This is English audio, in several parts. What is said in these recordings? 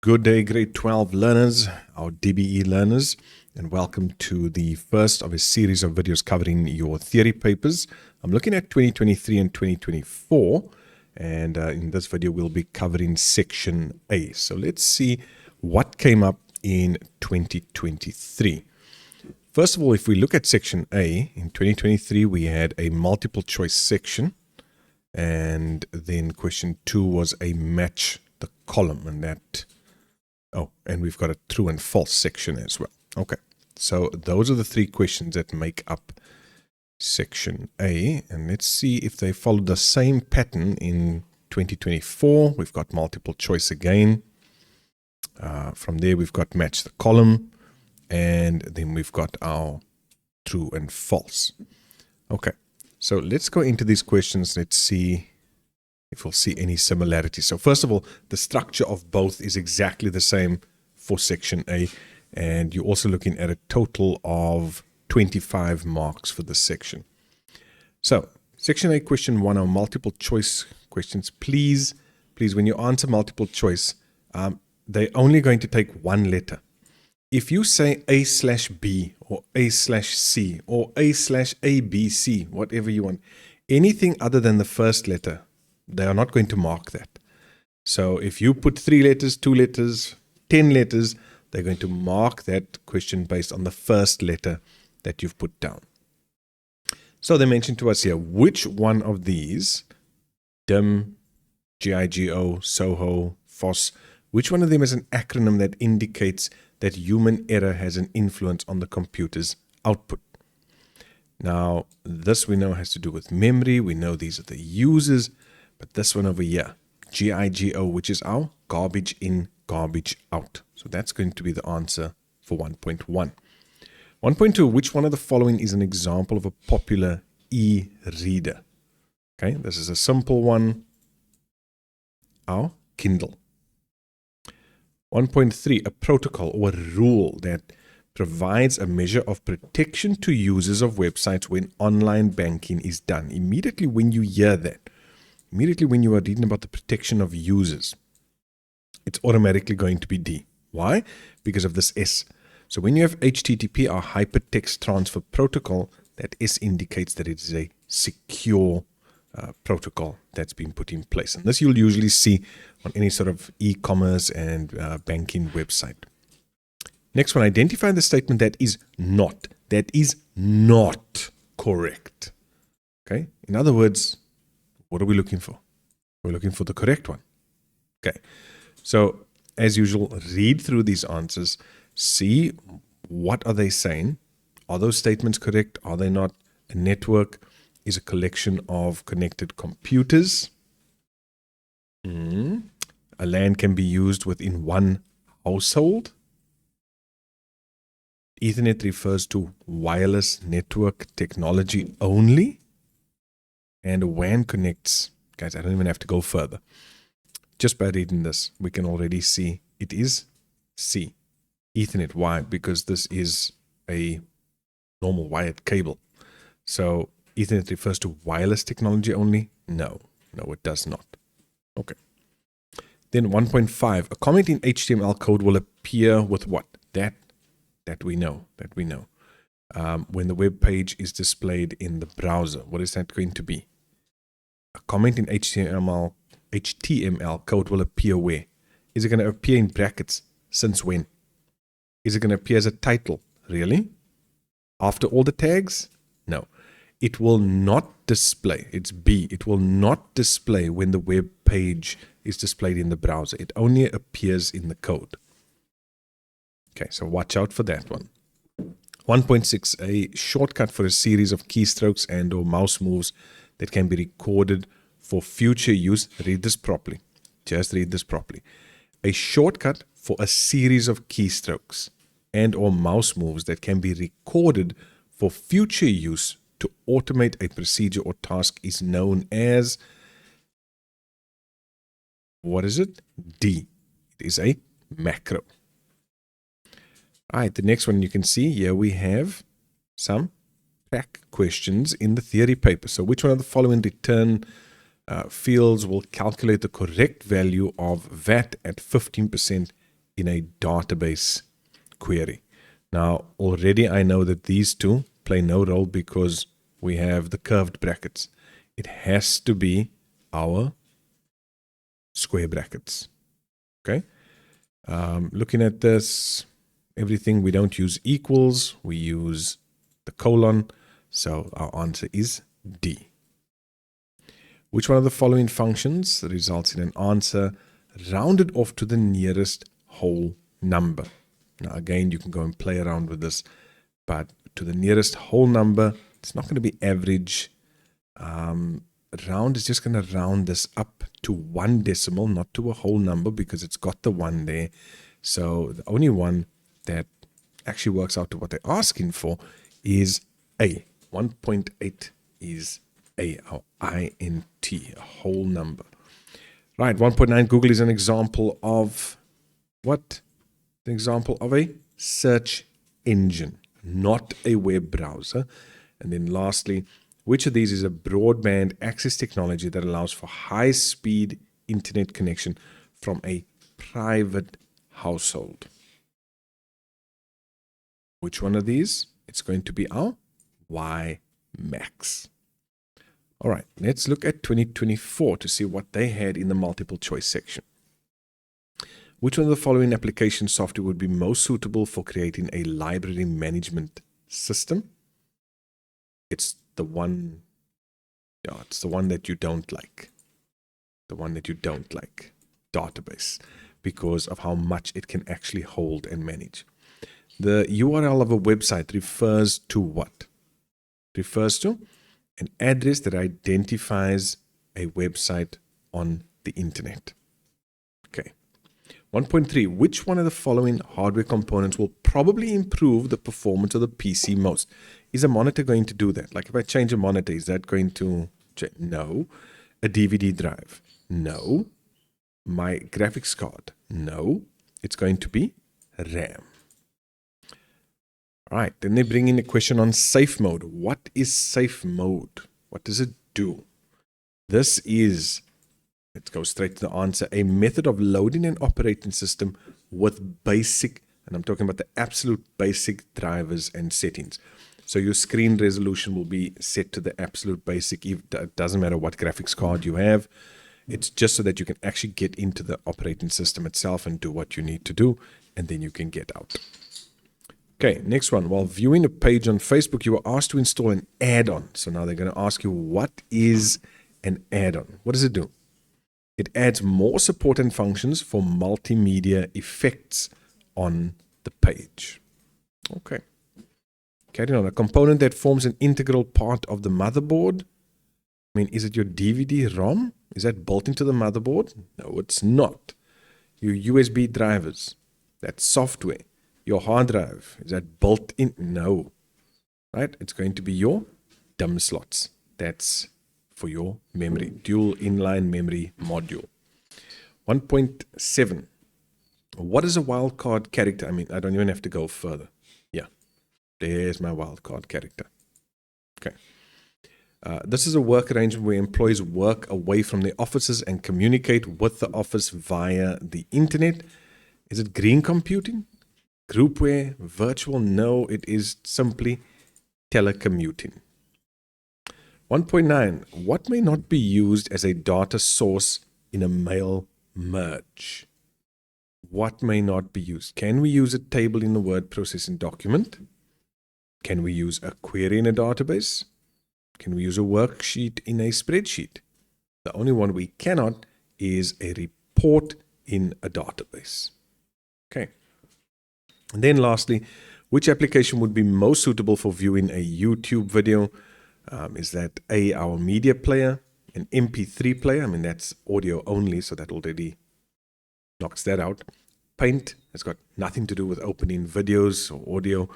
Good day, grade 12 learners, our DBE learners, and welcome to the first of a series of videos covering your theory papers. I'm looking at 2023 and 2024, and in this video we'll be covering section A. So let's see what came up in 2023. First of all, if we look at section A, in 2023 we had a multiple choice section, and then question 2 was a match the column, and that... Oh, and we've got a true and false section as well. Okay, so those are the three questions that make up section A. And let's see if they follow the same pattern in 2024. We've got multiple choice again. From there, we've got match the column. And then we've got our true and false. Okay, so let's go into these questions. Let's see if we'll see any similarities. So first of all, the structure of both is exactly the same for section A, and you're also looking at a total of 25 marks for this section. So section A, question 1 are multiple choice questions. Please, when you answer multiple choice, they're only going to take one letter. If you say A/B or A/C or A/ABC, whatever you want, anything other than the first letter, they are not going to mark that. So if you put 3 letters, 2 letters, 10 letters, they're going to mark that question based on the first letter that you've put down. So they mentioned to us here, which one of these, DIM, GIGO, SOHO, FOSS, which one of them is an acronym that indicates that human error has an influence on the computer's output? Now, this we know has to do with memory. We know these are the users. But this one over here, GIGO, which is our garbage in, garbage out. So that's going to be the answer for 1.1. 1.2, which one of the following is an example of a popular e-reader? Okay, this is a simple one. Our Kindle. 1.3, a protocol or a rule that provides a measure of protection to users of websites when online banking is done. Immediately when you hear that, immediately when you are reading about the protection of users, it's automatically going to be D. Why? Because of this S. So when you have HTTP, or Hypertext Transfer Protocol, that S indicates that it is a secure protocol that's been put in place. And this you'll usually see on any sort of e-commerce and banking website. Next one, identify the statement that is not correct. Okay? In other words, what are we looking for? We're looking for the correct one. Okay, so as usual, read through these answers, see what are they saying. Are those statements correct? Are they not? A network is a collection of connected computers. A LAN can be used within one household. Ethernet refers to wireless network technology only. And a WAN connects, guys, I don't even have to go further. Just by reading this, we can already see it is C, Ethernet. Why? Because this is a normal wired cable. So Ethernet refers to wireless technology only? No, it does not. Okay. Then 1.5, a comment in HTML code will appear with what? That we know. When the web page is displayed in the browser, what is that going to be? A comment in HTML code will appear where? Is it going to appear in brackets? Since when? Is it going to appear as a title? Really? After all the tags? No. It will not display. It's B. It will not display when the web page is displayed in the browser. It only appears in the code. Okay, so watch out for that one. 1.6, a shortcut for a series of keystrokes and or mouse moves that can be recorded for future use. Read this properly. Just read this properly. A shortcut for a series of keystrokes and or mouse moves that can be recorded for future use to automate a procedure or task is known as, what is it? D. It is a macro. All right, the next one you can see here we have some track questions in the theory paper. So which one of the following return fields will calculate the correct value of VAT at 15% in a database query. Now, already I know that these two play no role because we have the curved brackets. It has to be our square brackets. Okay. Looking at this, everything, we don't use equals, we use the colon. So our answer is D. Which one of the following functions results in an answer rounded off to the nearest whole number? Now, again, you can go and play around with this, but to the nearest whole number, it's not going to be average. Round is just going to round this up to one decimal, not to a whole number, because it's got the 1 there. So the only one that actually works out to what they're asking for is A. 1.8 is A, our INT, a whole number. Right, 1.9, Google is an example of what? An example of a search engine, not a web browser. And then lastly, which of these is a broadband access technology that allows for high-speed internet connection from a private household? Which one of these? It's going to be our WiMAX. All right, let's look at 2024 to see what they had in the multiple choice section. Which one of the following application software would be most suitable for creating a library management system? It's the one, it's the one that you don't like. The one that you don't like, database, because of how much it can actually hold and manage. The URL of a website refers to what? It refers to an address that identifies a website on the internet. Okay. 1.3, which one of the following hardware components will probably improve the performance of the PC most? Is a monitor going to do that? Like if I change a monitor, is that going to change? No. A DVD drive? No. My graphics card? No. It's going to be RAM. All right, then they bring in a question on safe mode. What is safe mode? What does it do? This is, let's go straight to the answer, a method of loading an operating system with basic, and I'm talking about the absolute basic drivers and settings. So your screen resolution will be set to the absolute basic. It doesn't matter what graphics card you have. It's just so that you can actually get into the operating system itself and do what you need to do, and then you can get out. Okay, next one. While viewing a page on Facebook, you were asked to install an add-on. So now they're going to ask you, what is an add-on? What does it do? It adds more support and functions for multimedia effects on the page. Okay. Carrying on. A component that forms an integral part of the motherboard. I mean, is it your DVD-ROM? Is that built into the motherboard? No, it's not. Your USB drivers. That's software. Your hard drive, is that built in? No. Right? It's going to be your DIMM slots. That's for your memory, dual inline memory module. 1.7. What is a wildcard character? I mean, I don't even have to go further. Yeah. There's my wildcard character. Okay. This is a work arrangement where employees work away from their offices and communicate with the office via the internet. Is it green computing? Groupware, virtual? No, it is simply telecommuting. 1.9. What may not be used as a data source in a mail merge? What may not be used? Can we use a table in the word processing document? Can we use a query in a database? Can we use a worksheet in a spreadsheet? The only one we cannot is a report in a database. Okay. And then lastly, which application would be most suitable for viewing a YouTube video? Is that A, our media player, an MP3 player? I mean, that's audio only, so that already knocks that out. Paint has got nothing to do with opening videos or audio.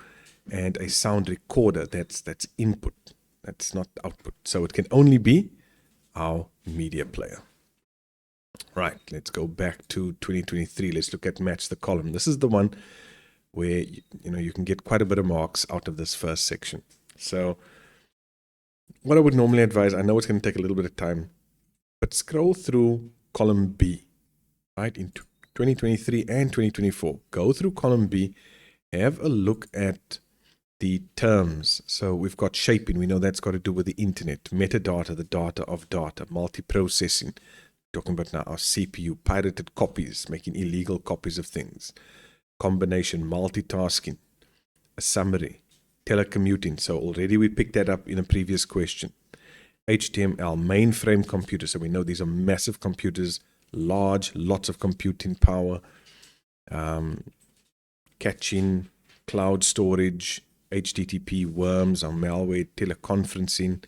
And a sound recorder, that's input. That's not output. So it can only be our media player. Right, let's go back to 2023. Let's look at match the column. This is the one where you can get quite a bit of marks out of this first section. So what I would normally advise, I know it's going to take a little bit of time, but scroll through column B, right, in 2023 and 2024. Go through column B, have a look at the terms. So we've got shaping. We know that's got to do with the internet. Metadata, the data of data. Multiprocessing. Talking about now our CPU. Pirated copies, making illegal copies of things. Combination, multitasking. A summary. Telecommuting. So already we picked that up in a previous question. HTML, mainframe computers. So we know these are massive computers, large, lots of computing power. Caching, cloud storage, HTTP, worms, or malware, teleconferencing,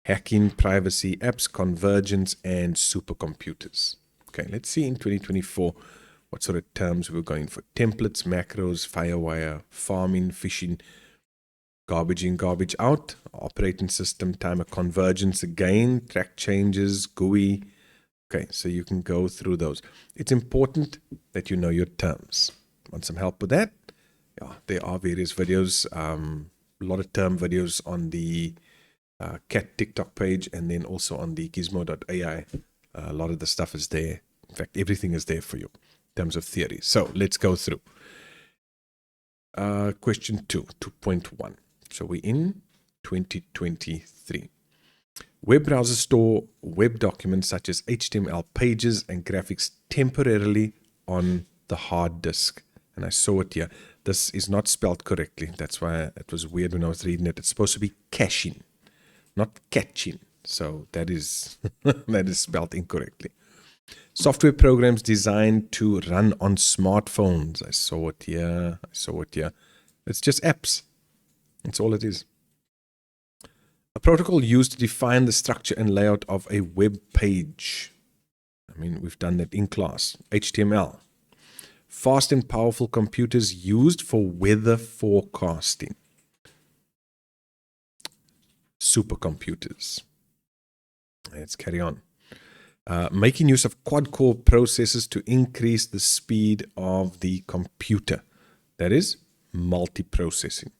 hacking, privacy, apps, convergence, and supercomputers. Okay, let's see in 2024 what sort of terms we're going for. Templates, macros, firewire, farming, phishing, garbage in, garbage out, operating system, timer, convergence again, track changes, GUI. Okay, so you can go through those. It's important that you know your terms. Want some help with that? Yeah, there are various videos, a lot of term videos on the CAT TikTok page, and then also on the gizmo.ai. A lot of the stuff is there. In fact, everything is there for you in terms of theory. So let's go through. Question 2, 2.1. So we're in 2023. Web browsers store web documents such as HTML pages and graphics temporarily on the hard disk. And I saw it here. This is not spelled correctly. That's why it was weird when I was reading it. It's supposed to be caching, not catching. So that is that is spelled incorrectly. Software programs designed to run on smartphones. I saw it here. I saw it here. It's just apps. That's all it is. A protocol used to define the structure and layout of a web page. I mean, we've done that in class. HTML. Fast and powerful computers used for weather forecasting. Supercomputers. Let's carry on. Making use of quad-core processors to increase the speed of the computer. That is multiprocessing.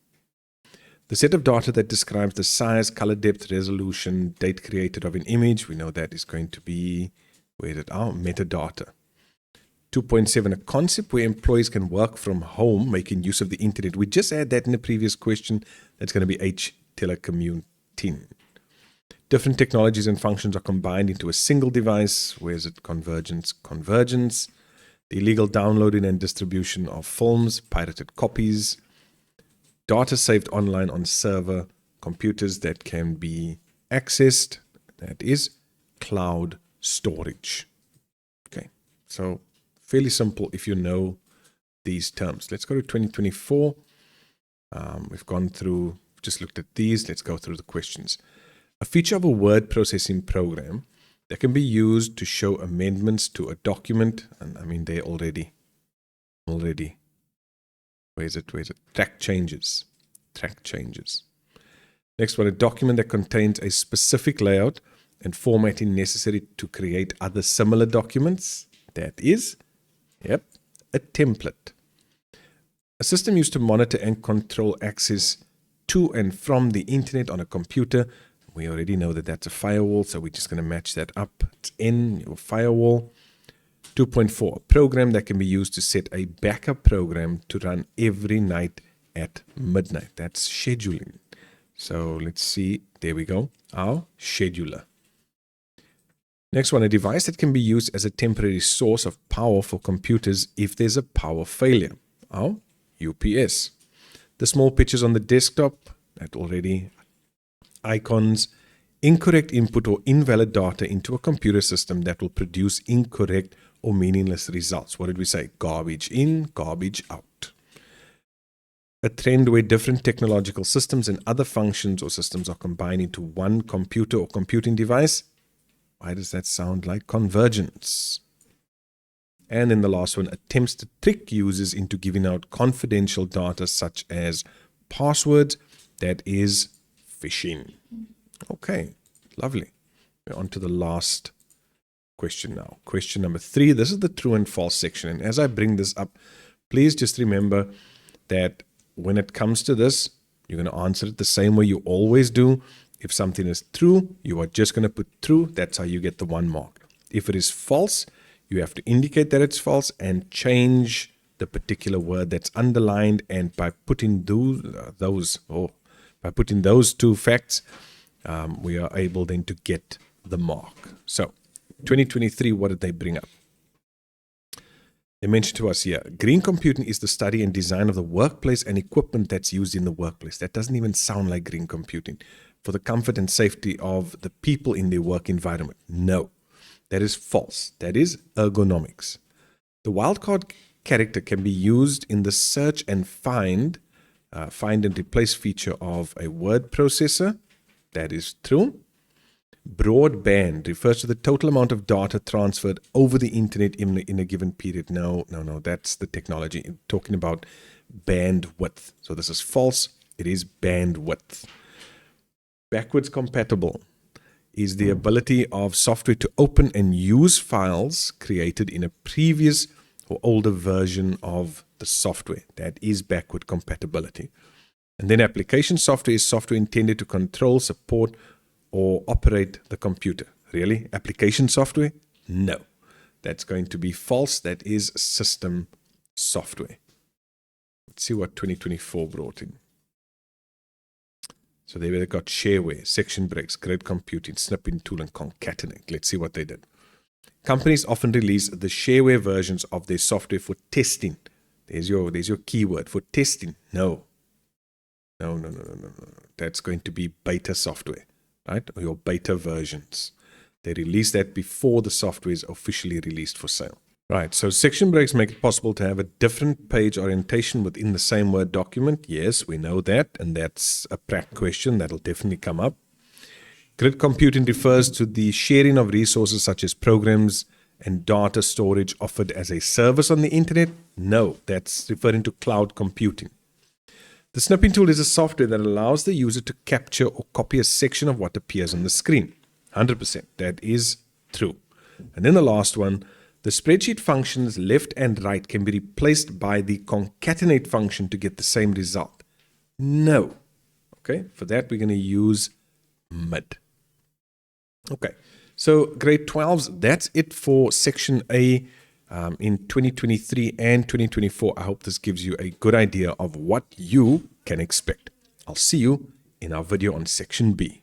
The set of data that describes the size, color, depth, resolution, date created of an image. We know that is going to be, where is it? Our metadata. 2.7, a concept where employees can work from home, making use of the internet. We just had that in the previous question. That's going to be H, telecommuting. Different technologies and functions are combined into a single device. Where is it? Convergence, convergence. The illegal downloading and distribution of films, pirated copies. Data saved online on server computers that can be accessed. That is cloud storage. Okay, so fairly simple if you know these terms. Let's go to 2024. We've gone through, just looked at these. Let's go through the questions. A feature of a word processing program that can be used to show amendments to a document. And I mean, they're already. Where is it? Where is it? Track changes. Track changes. Next one, a document that contains a specific layout and formatting necessary to create other similar documents. That is, a template. A system used to monitor and control access to and from the internet on a computer. We already know that that's a firewall, so we're just going to match that up. It's in your firewall. 2.4, a program that can be used to set a backup program to run every night at midnight. That's scheduling. So let's see. There we go. Our scheduler. Next one, a device that can be used as a temporary source of power for computers if there's a power failure. Our UPS. The small pictures on the desktop, that already. Icons. Incorrect input or invalid data into a computer system that will produce incorrect or meaningless results. What did we say? Garbage in, garbage out. A trend where different technological systems and other functions or systems are combined into one computer or computing device. Why does that sound like convergence? And then the last one, attempts to trick users into giving out confidential data such as passwords. That is phishing. Okay, lovely. We're on to the last question now. Question number 3. This is the true and false section. And as I bring this up, please just remember that when it comes to this, you're going to answer it the same way you always do. If something is true, you are just going to put true. That's how you get the 1 mark. If it is false, You have to indicate that it's false and change the particular word that's underlined. And by putting those two facts, we are able then to get the mark. So 2023, what did they bring up? They mentioned to us here, green computing is the study and design of the workplace and equipment that's used in the workplace. That doesn't even sound like green computing. For the comfort and safety of the people in their work environment. No, that is false. That is ergonomics. The wildcard character can be used in the search and find and replace feature of a word processor. That is true. Broadband refers to the total amount of data transferred over the internet in a given period. No, that's the technology. I'm talking about bandwidth. So this is false. It is bandwidth. Backwards compatible is the ability of software to open and use files created in a previous or older version of the software. That is backward compatibility. And then application software is software intended to control, support, or operate the computer. Really? Application software? No. That's going to be false. That is system software. Let's see what 2024 brought in. So they got shareware, section breaks, grid computing, snipping tool, and concatenate. Let's see what they did. Companies often release the shareware versions of their software for testing. There's your keyword, for testing. No. That's going to be beta software, right? Or your beta versions. They release that before the software is officially released for sale. Right, so section breaks make it possible to have a different page orientation within the same Word document. Yes, we know that, and that's a prac question that'll definitely come up. Grid computing refers to the sharing of resources such as programs and data storage offered as a service on the internet. No, that's referring to cloud computing. The snipping tool is a software that allows the user to capture or copy a section of what appears on the screen. 100%, that is true. And then the last one, the spreadsheet functions left and right can be replaced by the concatenate function to get the same result. No. Okay, for that we're going to use mid. Okay, so grade 12s, that's it for section A in 2023 and 2024. I hope this gives you a good idea of what you can expect. I'll see you in our video on section B.